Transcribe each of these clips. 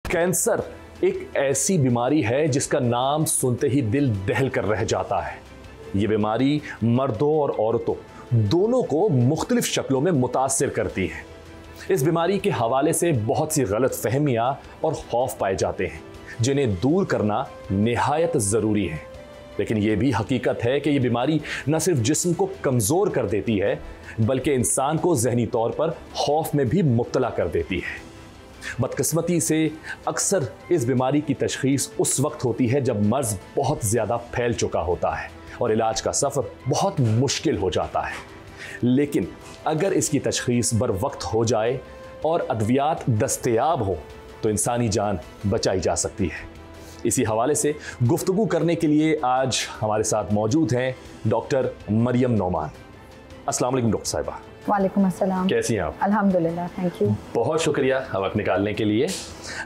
Cancer एक ऐसी बीमारी है जिसका नाम सुनते ही दिल दहल कर रह जाता है। ये बीमारी मर्दों और औरतों दोनों को मुख्तलिफ शक्लों में मुतासिर करती है। इस बीमारी के हवाले से बहुत सी गलत फहमियां और खौफ पाए जाते हैं जिन्हें दूर करना निहायत ज़रूरी है। लेकिन यह भी हकीकत है कि यह बीमारी न सिर्फ जिस्म को कमज़ोर कर देती है बल्कि इंसान को ज़हनी तौर पर खौफ में भी मुब्तला कर देती है। बदकिस्मती से अक्सर इस बीमारी की तशख़ीस उस वक्त होती है जब मर्ज़ बहुत ज़्यादा फैल चुका होता है और इलाज का सफ़र बहुत मुश्किल हो जाता है। लेकिन अगर इसकी तशख़ीस बर वक्त हो जाए और अद्वियात दस्तयाब हो तो इंसानी जान बचाई जा सकती है। इसी हवाले से गुफ्तगू करने के लिए आज हमारे साथ मौजूद हैं डॉक्टर मरियम नोमान। अस्सलाम वालेकुम डॉक्टर साहिबा। वालेकुम अस्सलाम। कैसी हैं आप? अल्हम्दुलिल्लाह, थैंक यू। बहुत शुक्रिया वक्त निकालने के लिए।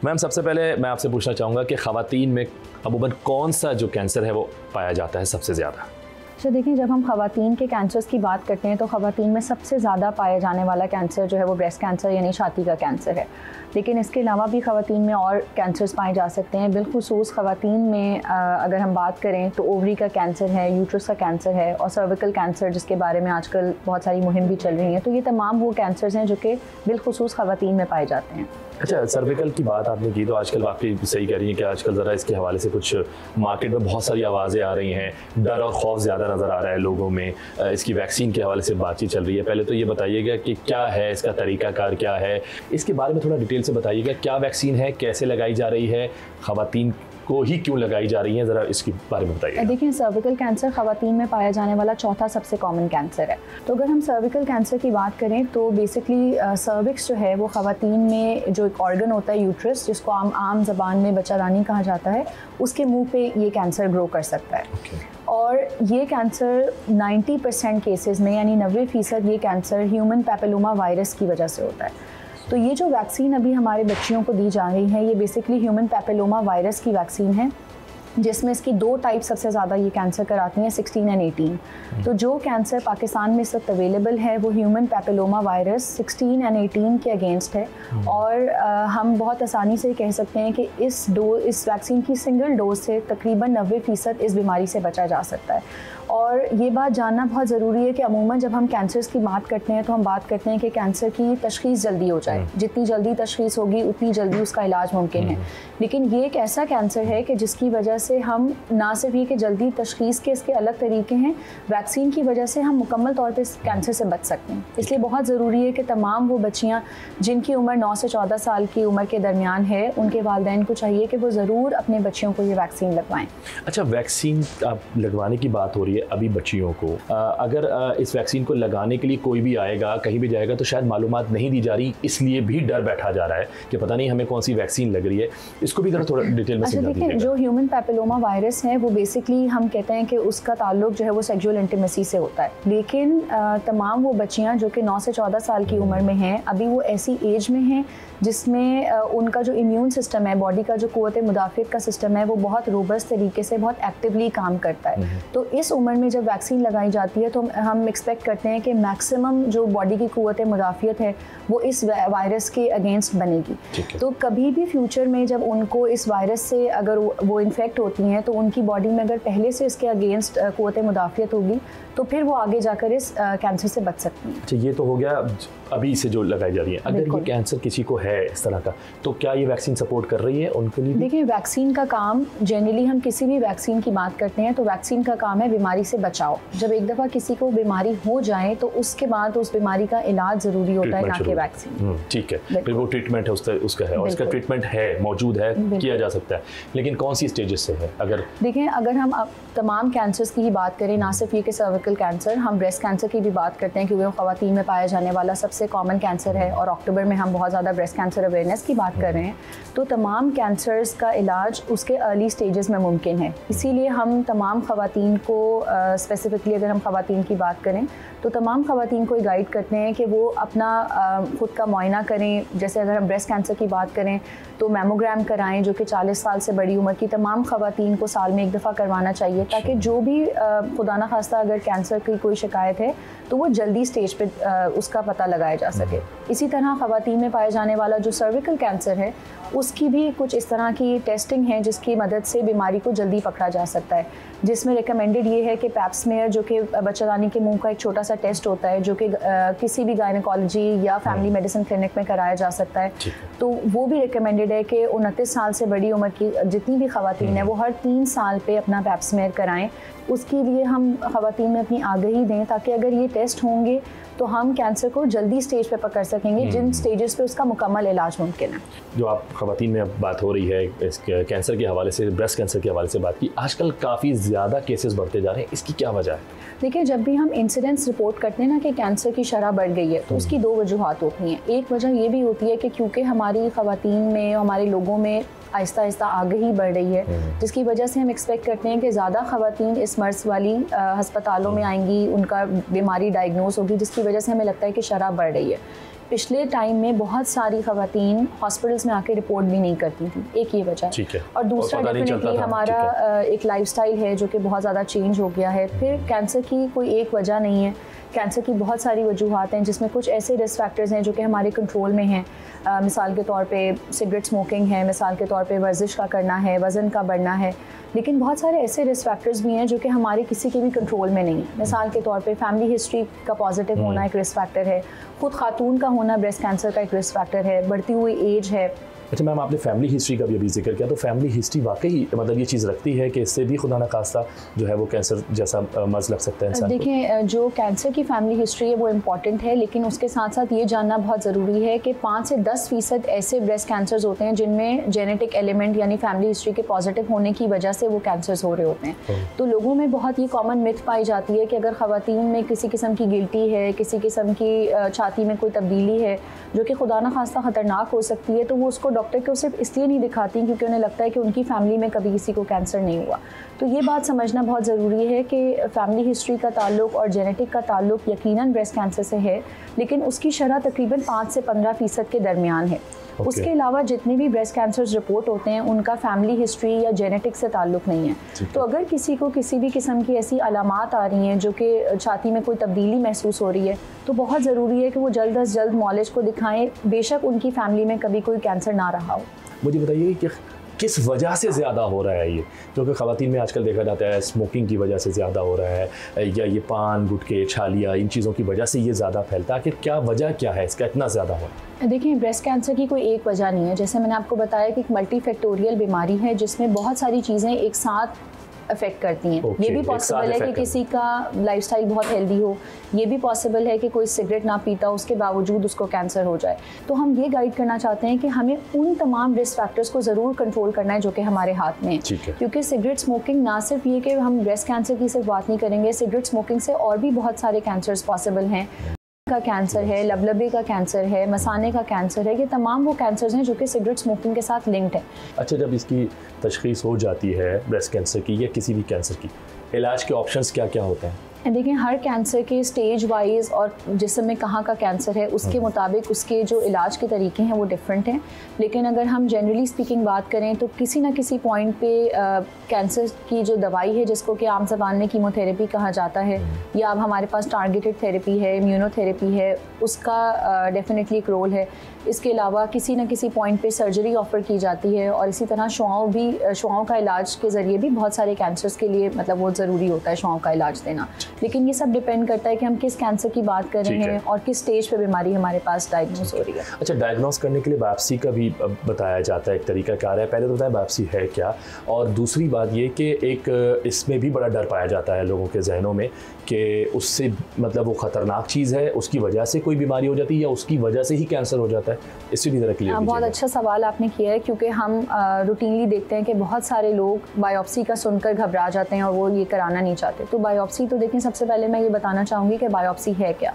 मैम, सबसे पहले मैं आपसे पूछना चाहूँगा कि ख़वातीन में अमूमन कौन सा जो कैंसर है वो पाया जाता है सबसे ज़्यादा? अच्छा, देखिए, जब हम ख़वातीन के कैंसर्स की बात करते हैं तो ख़वातीन में सबसे ज़्यादा पाया जाने वाला कैंसर जो है वो ब्रेस्ट कैंसर यानी छाती का कैंसर है। लेकिन इसके अलावा भी ख़वातीन में और कैंसर्स पाए जा सकते हैं। बिलखुसूस ख़वातीन में अगर हम बात करें तो ओवरी का कैंसर है, यूट्रस का कैंसर है और सर्विकल कैंसर जिसके बारे में आजकल बहुत सारी मुहिम भी चल रही हैं। तो ये तमाम वो कैंसर्स हैं जो कि बिलखुसूस ख़वातीन में पाए जाते हैं। अच्छा, सर्विकल की बात आपने की तो आजकल वाकई सही कह रही हैं कि आजकल ज़रा इसके हवाले से कुछ मार्केट में बहुत सारी आवाज़ें आ रही हैं, डर और खौफ ज़्यादा नज़र आ रहा है लोगों में। इसकी वैक्सीन के हवाले से बातचीत चल रही है। पहले तो ये बताइएगा कि क्या है इसका तरीक़ाकार, क्या है इसके बारे में थोड़ा डिटेल से बताइएगा। क्या वैक्सीन है, कैसे लगाई जा रही है, ख़वातीन को ही क्यों लगाई जा रही है, ज़रा इसके बारे में बताइए। देखिए, सर्विकल कैंसर ख़वातीन में पाया जाने वाला चौथा सबसे कॉमन कैंसर है। तो अगर हम सर्विकल कैंसर की बात करें तो बेसिकली सर्विक्स जो है वो ख़वातीन में जो एक ऑर्गन होता है यूट्रस, जिसको आम ज़बान में बच्चादानी कहा जाता है, उसके मुंह पे ये कैंसर ग्रो कर सकता है। और ये कैंसर 90% केसेस में यानी 90% ये कैंसर ह्यूमन पैपिलोमा वायरस की वजह से होता है। तो ये जो वैक्सीन अभी हमारे बच्चियों को दी जा रही है ये बेसिकली ह्यूमन पैपिलोमा वायरस की वैक्सीन है, जिसमें इसकी दो टाइप सबसे ज़्यादा ये कैंसर कराती हैं, 16 और 18। तो जो कैंसर पाकिस्तान में इस वक्त अवेलेबल है वो ह्यूमन पैपिलोमा वायरस 16 और 18 के अगेंस्ट है। और हम बहुत आसानी से कह सकते हैं कि इस वैक्सीन की सिंगल डोज से तकरीबन 90% इस बीमारी से बचा जा सकता है। और ये बात जानना बहुत ज़रूरी है कि अमूमन जब हम कैंसर्स की बात करते हैं तो हम बात करते हैं कि कैंसर की तशख़ीस जल्दी हो जाए। जितनी जल्दी तशख़ीस होगी उतनी जल्दी उसका इलाज मुमकिन है। लेकिन ये एक ऐसा कैंसर है कि जिसकी वजह से हम ना सिर्फ ये कि जल्दी तशख़ीस के इसके अलग तरीके हैं, वैक्सीन की वजह से हम मुकम्मल तौर पर इस कैंसर से बच सकते हैं। इसलिए बहुत ज़रूरी है कि तमाम वो बच्चियाँ जिनकी उम्र 9 से 14 साल की उम्र के दरमियान है उनके वालिदैन को चाहिए कि वो ज़रूर अपने बच्चियों को ये वैक्सीन लगवाएँ। अच्छा, वैक्सीन लगवाने की बात हो रही है अभी बच्चियों को, अगर इस वैक्सीन को लगाने के लिए कोई भी आएगा, कहीं भी जाएगा तो शायद मालूमात नहीं दी जा रही, इसलिए भी डर बैठा जा रहा है कि पता नहीं हमें कौन सी वैक्सीन लग रही है। इसको भी जरा थोड़ा डिटेल में समझा दीजिएगा। जो ह्यूमन पैपिलोमा वायरस है वो बेसिकली हम कहते हैं कि उसका ताल्लुक जो है वो सेक्सुअल इंटीमेसी से होता है। लेकिन तमाम वो बच्चियाँ जो कि 9 से 14 साल की उम्र में हैं, अभी वो ऐसी एज में हैं जिसमें उनका जो इम्यून सिस्टम है, बॉडी का जो क़ुव्वत मुदाफ़ियत का सिस्टम है वो बहुत रोबस्ट तरीके से बहुत एक्टिवली काम करता है। तो इस उम्र में जब वैक्सीन लगाई जाती है तो हम एक्सपेक्ट करते हैं कि मैक्सिमम जो बॉडी की क़ुव्वत मुदाफ़ियत है वो इस वायरस के अगेंस्ट बनेगी। तो कभी भी फ्यूचर में जब उनको इस वायरस से अगर वो इन्फेक्ट होती हैं तो उनकी बॉडी में अगर पहले से इसके अगेंस्ट क़ुव्वत मुदाफ़ियत होगी तो फिर वो आगे जाकर इस कैंसर से बच सकती हैं। अच्छा, ये तो हो गया अभी से जो लगाई जा रही है। अगर ये कैंसर किसी को है इस तरह का तो क्या ये वैक्सीन सपोर्ट कर रही है उनके लिए? देखिए, वैक्सीन का काम जनरली हम किसी भी वैक्सीन की बात करते हैं तो वैक्सीन का काम है बीमारी से बचाओ। जब एक दफ़ा किसी को बीमारी हो जाए तो उसके बाद उस बीमारी का इलाज ज़रूरी होता है, ना कि वैक्सीन। ठीक है, फिर वो ट्रीटमेंट है उसका है और इसका ट्रीटमेंट है, मौजूद है, किया जा सकता है। लेकिन कौन सी स्टेजेस से है? अगर देखें, अगर हम अब तमाम कैंसर्स की ही बात करें, ना सिर्फ ये कि सर्विकल कैंसर, हम ब्रेस्ट कैंसर की भी बात करते हैं क्योंकि वो ख़वातीन में पाया जाने वाला सबसे कॉमन कैंसर है और अक्टूबर में हम बहुत ज़्यादा ब्रेस्ट कैंसर अवेयरनेस की बात कर रहे हैं। तो तमाम कैंसर्स का इलाज उसके अर्ली स्टेजेस में मुमकिन है। इसीलिए हम तमाम ख़वातीन को स्पेसिफिकली अगर हम ख़वातीन की बात करें तो तमाम ख़वातीन को गाइड करते हैं कि वो अपना ख़ुद का मुआयना करें। जैसे अगर हम ब्रेस्ट कैंसर की बात करें तो मैमोग्राम कराएं, जो कि 40 साल से बड़ी उम्र की तमाम ख़वातीन को साल में एक दफ़ा करवाना चाहिए, ताकि जो भी खुदा न खास्ता अगर कैंसर की कोई शिकायत है तो वो जल्दी स्टेज पे उसका पता लगाया करवाया जा सके। इसी तरह ख़वातीन में पाए जाने वाला जो सर्विकल कैंसर है उसकी भी कुछ इस तरह की टेस्टिंग है जिसकी मदद से बीमारी को जल्दी पकड़ा जा सकता है, जिसमें रिकमेंडेड ये है कि पैप स्मेयर जो कि बच्चादानी के मुंह का एक छोटा सा टेस्ट होता है जो कि किसी भी गायनेकोलॉजी या फैमिली मेडिसिन क्लिनिक में कराया जा सकता है, तो वो भी रिकमेंडेड है कि 29 साल से बड़ी उम्र की जितनी भी ख़वातीन हैं वो हर 3 साल पे अपना पैप स्मेयर कराएं। उसके लिए हम ख़वातीन में अपनी आगाही दें ताकि अगर ये टेस्ट होंगे तो हम कैंसर को जल्दी स्टेज पे पकड़ सकेंगे जिन स्टेजेस पे उसका मुकम्मल इलाज मुमकिन है। जो आप ख़वातीन में अब बात हो रही है इस कैंसर के हवाले से, ब्रेस्ट कैंसर के हवाले से बात की, आजकल काफ़ी ज़्यादा केसेस बढ़ते जा रहे हैं, इसकी क्या वजह है? देखिए, जब भी हम इंसिडेंट्स रिपोर्ट करते हैं ना कि कैंसर की शरह बढ़ गई है तो उसकी 2 वजूहात होती हैं। एक वजह ये भी होती है कि क्योंकि हमारी ख़वातीन में, हमारे लोगों में आहिस्ता आहिस्ता आगाही बढ़ रही है, जिसकी वजह से हम एक्सपेक्ट करते हैं कि ज़्यादा ख़वातीन इस मर्ज़ वाली हस्पतालों में आएंगी, उनका बीमारी डायग्नोस होगी, जिसकी वजह से हमें लगता है कि शरह बढ़ रही है। पिछले टाइम में बहुत सारी ख़वातीन हॉस्पिटल्स में आके रिपोर्ट भी नहीं करती थी, एक ये वजह है। और दूसरा डेफिनेटली हमारा एक लाइफस्टाइल है जो कि बहुत ज़्यादा चेंज हो गया है। फिर कैंसर की कोई एक वजह नहीं है, कैंसर की बहुत सारी वजूहात हैं जिसमें कुछ ऐसे रिस्क फैक्टर्स हैं जो कि हमारे कंट्रोल में हैं। मिसाल के तौर पे सिगरेट स्मोकिंग है, मिसाल के तौर पे वर्जिश का करना है, वज़न का बढ़ना है, लेकिन बहुत सारे ऐसे रिस्क फैक्टर्स भी हैं जो कि हमारे किसी के भी कंट्रोल में नहीं है। मिसाल के तौर पे फैमिली हिस्ट्री का पॉजिटिव होना एक रिस्क फैक्टर है, खुद खातून का होना ब्रेस्ट कैंसर का एक रिस्क फैक्टर है, बढ़ती हुई एज है। अच्छा मैम, आपने फैमिली हिस्ट्री का भी अभी जिक्र किया, तो फैमिली हिस्ट्री वाकई मतलब ये चीज़ रखती है कि इससे भी खुदा न खास्ता जो है वो कैंसर जैसा मर्ज लग सकता है इंसान को? देखिए, जो कैंसर की फैमिली हिस्ट्री है वो इम्पॉर्टेंट है, लेकिन उसके साथ साथ ये जानना बहुत ज़रूरी है कि 5 से 10% ऐसे ब्रेस्ट कैंसर्स होते हैं जिनमें जेनेटिक एलिमेंट यानी फैमिली हिस्ट्री के पॉजिटिव होने की वजह से वो कैंसर्स हो रहे होते हैं। तो लोगों में बहुत ये कॉमन मिथ पाई जाती है कि अगर ख़वातीन में किसी किस्म की गिल्टी है, किसी किस्म की छाती में कोई तब्दीली है जो कि खुदा न खास्ता ख़तरनाक हो सकती है, तो वो उसको डॉक्टर को सिर्फ इसलिए नहीं दिखाती क्योंकि उन्हें लगता है कि उनकी फैमिली में कभी किसी को कैंसर नहीं हुआ। तो ये बात समझना बहुत ज़रूरी है कि फैमिली हिस्ट्री का ताल्लुक और जेनेटिक का ताल्लुक यकीनन ब्रेस्ट कैंसर से है, लेकिन उसकी शरह तकरीबन 5 से 15% के दरमियान है। उसके अलावा जितने भी ब्रेस्ट कैंसर्स रिपोर्ट होते हैं उनका फैमिली हिस्ट्री या जेनेटिक से ताल्लुक नहीं है। तो अगर किसी को किसी भी किस्म की ऐसी अलामात आ रही हैं जो कि छाती में कोई तब्दीली महसूस हो रही है, तो बहुत ज़रूरी है कि वो जल्द अज जल्द मौलिज को दिखाएं, बेशक उनकी फैमिली में कभी कोई कैंसर ना रहा हो। मुझे बताइए कि किस वजह से ज़्यादा हो रहा है ये, क्योंकि ख़वातीन में आजकल देखा जाता है स्मोकिंग की वजह से ज़्यादा हो रहा है, या ये पान गुटखे छालिया इन चीज़ों की वजह से ये ज़्यादा फैलता है? आखिर क्या वजह क्या है इसका इतना ज़्यादा हो? देखिए, ब्रेस्ट कैंसर की कोई एक वजह नहीं है। जैसे मैंने आपको बताया कि एक मल्टीफैक्टोरियल बीमारी है जिसमें बहुत सारी चीज़ें एक साथ अफेक्ट करती हैं। ये भी पॉसिबल है कि किसी का लाइफस्टाइल बहुत हेल्दी हो, ये भी पॉसिबल है कि कोई सिगरेट ना पीता उसके बावजूद उसको कैंसर हो जाए। तो हम ये गाइड करना चाहते हैं कि हमें उन तमाम रिस्क फैक्टर्स को ज़रूर कंट्रोल करना है जो कि हमारे हाथ में है, क्योंकि सिगरेट स्मोकिंग ना सिर्फ ये कि हम ब्रेस्ट कैंसर की सिर्फ बात नहीं करेंगे, सिगरेट स्मोकिंग से और भी बहुत सारे कैंसर्स पॉसिबल हैं। का कैंसर है, लबलबे का कैंसर है, मसाने का कैंसर है, ये तमाम वो कैंसर्स हैं जो कि सिगरेट स्मोकिंग के साथ लिंक्ड है। अच्छा, जब इसकी तशख़ीस हो जाती है ब्रेस्ट कैंसर की या किसी भी कैंसर की, इलाज के ऑप्शंस क्या क्या होते हैं? देखिए, हर कैंसर के स्टेज वाइज और जिस्म में कहाँ का कैंसर है उसके मुताबिक उसके जो इलाज के तरीके हैं वो डिफरेंट हैं, लेकिन अगर हम जनरली स्पीकिंग बात करें तो किसी ना किसी पॉइंट पे कैंसर की जो दवाई है जिसको कि आम ज़बान में कीमोथेरेपी कहा जाता है, या अब हमारे पास टारगेटेड थेरेपी है, इम्यूनोथेरेपी है, उसका डेफिनेटली एक रोल है। इसके अलावा किसी न किसी पॉइंट पे सर्जरी ऑफ़र की जाती है, और इसी तरह शुआओं का इलाज के ज़रिए भी बहुत सारे कैंसर्स के लिए मतलब वो ज़रूरी होता है शुआओं का इलाज देना। लेकिन ये सब डिपेंड करता है कि हम किस कैंसर की बात कर रहे हैं और किस स्टेज पे बीमारी हमारे पास डायग्नोस हो रही है। अच्छा, डायग्नोस करने के लिए बायोप्सी का भी बताया जाता है, एक तरीका कार है। पहले तो बताया बायोप्सी है क्या, और दूसरी बात ये कि एक इसमें भी बड़ा डर पाया जाता है लोगों के जहनों में कि उससे मतलब वो ख़तरनाक चीज़ है, उसकी वजह से कोई बीमारी हो जाती है या उसकी वजह से ही कैंसर हो जाता है। इससे भी ज़रा क्लियर। बहुत अच्छा सवाल आपने किया है, क्योंकि हम रूटीनली देखते हैं कि बहुत सारे लोग बायोप्सी का सुनकर घबरा जाते हैं और वो ये कराना नहीं चाहते। तो बायोप्सी तो देखें, सबसे पहले मैं ये बताना चाहूँगी कि बायोप्सी है क्या।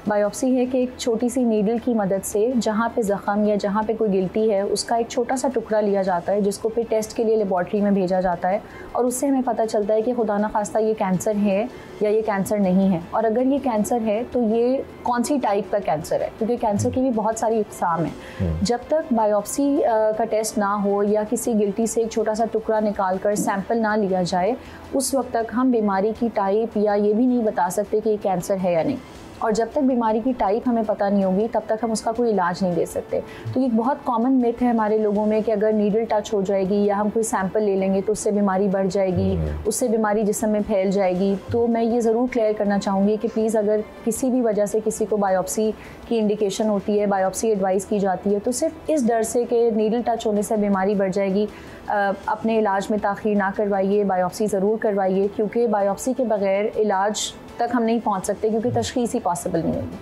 बायोप्सी है कि एक छोटी सी नीडल की मदद से जहाँ पे ज़ख़म या जहाँ पे कोई गिल्टी है उसका एक छोटा सा टुकड़ा लिया जाता है, जिसको फिर टेस्ट के लिए लेबॉर्ट्री में भेजा जाता है, और उससे हमें पता चलता है कि खुदा न खास्ता ये कैंसर है या ये कैंसर नहीं है, और अगर ये कैंसर है तो ये कौन सी टाइप का कैंसर है, क्योंकि कैंसर की भी बहुत सारी इक़साम हैं। जब तक बायोप्सी का टेस्ट ना हो या किसी गिल्टी से एक छोटा सा टुकड़ा निकाल कर सैंपल ना लिया जाए, उस वक्त तक हम बीमारी की टाइप या ये भी नहीं बता सकते कि ये कैंसर है या नहीं। और जब तक बीमारी की टाइप हमें पता नहीं होगी तब तक हम उसका कोई इलाज नहीं दे सकते। तो ये बहुत कॉमन मिथ है हमारे लोगों में कि अगर नीडल टच हो जाएगी या हम कोई सैंपल ले लेंगे तो उससे बीमारी बढ़ जाएगी, उससे बीमारी जिस्म में फैल जाएगी। तो मैं ये ज़रूर क्लियर करना चाहूँगी कि प्लीज़ अगर किसी भी वजह से किसी को बायोप्सी की इंडिकेशन होती है, बायोप्सी एडवाइस की जाती है, तो सिर्फ इस डर से कि नीडल टच होने से बीमारी बढ़ जाएगी अपने इलाज में ताख़ीर ना करवाइए, बायोप्सी ज़रूर करवाइए, क्योंकि बायोप्सी के बगैर इलाज तक हम नहीं पहुंच सकते, क्योंकि तशख़ीस ही पॉसिबल नहीं है।